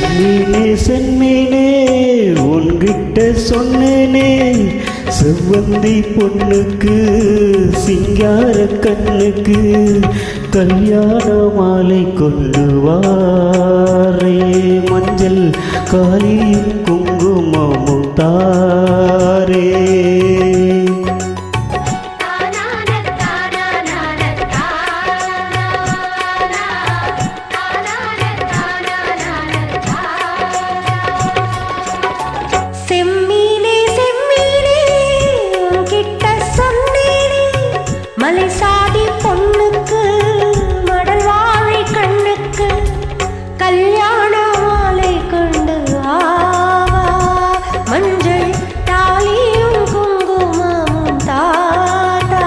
செம்மீனே செம்மீனே உன்கிட்ட சொன்னேனே, செவ்வந்தி பொண்ணுக்கு சிங்கார கண்ணுக்கு கல்யாண மாலை கொண்டு வாரே, மஞ்சள் காலியும் குங்குமமும் தாரே. மலைசாதி பொண்ணுக்கு மடல் வாழை கண்ணுக்கு கல்யாண மாலை கொண்டு ஆவா, மஞ்சள் தாலியும் குங்குமமும் தாத்தா.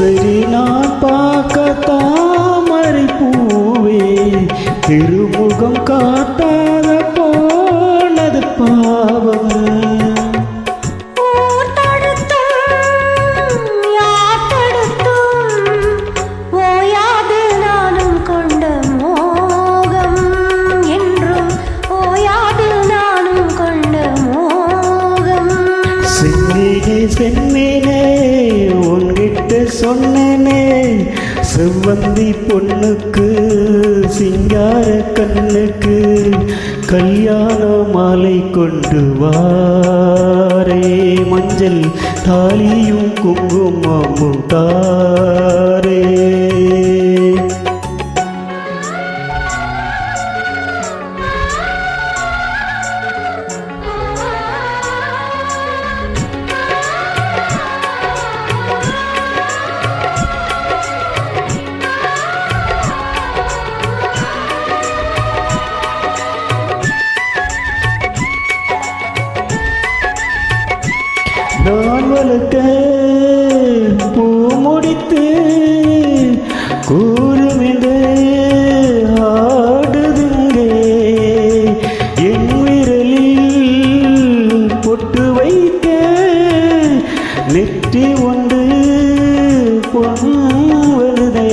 சரி நான் பார்க்க தாமரை பூவே, திருமுகம் காட்டாத போனது பாவம். ஓயாது நானும் கொண்ட மோகம் என்றும் ஓயாது நானும் கொண்ட மோகம். செம்மீனே செம்மீனே உன்கிட்ட சொன்னேனே, செவ்வந்தி பொண்ணுக்கு சிங்கார கண்ணுக்கு கல்யாண மாலை கொண்டு வாரே, மஞ்சள் தாலியும் குங்குமமும் தாரே. நான் வளர்க்க பூ முடித்து கூறுமென்று ஆடுதுங்கே, என் விரலில் பொட்டு வைக்க நெற்றி ஒன்று பொன் வருதே.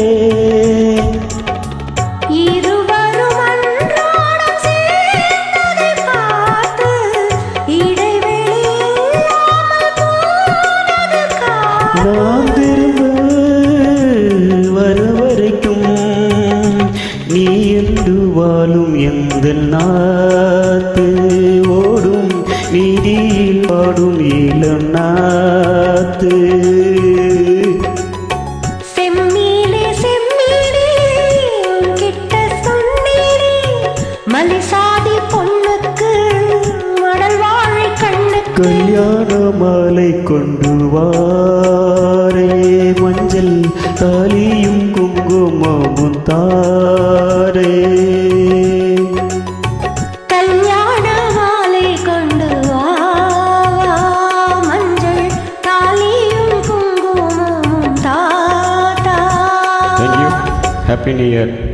நான் திரும்ப வர வரைக்கும் நீ என்று வாழும் எந்த நாத்து ஓடும் நீதியில் பாடும் இளம் நாத்து. செம்மீனே செம்மீனே உன்கிட்ட சொன்னேனே, மலைசாதி பொண்ணுக்கு மடல் வாழை கண்ணுக்கு கல்யாண மாலை கொண்டு வாரே, மஞ்சள் தாலியும் குங்குமமும் தாரே. கல்யாண மாலை கொண்டு வாவா, மஞ்சள் தாலியும் குங்குமமும் தாத்தா. Thank you. Happy New Year.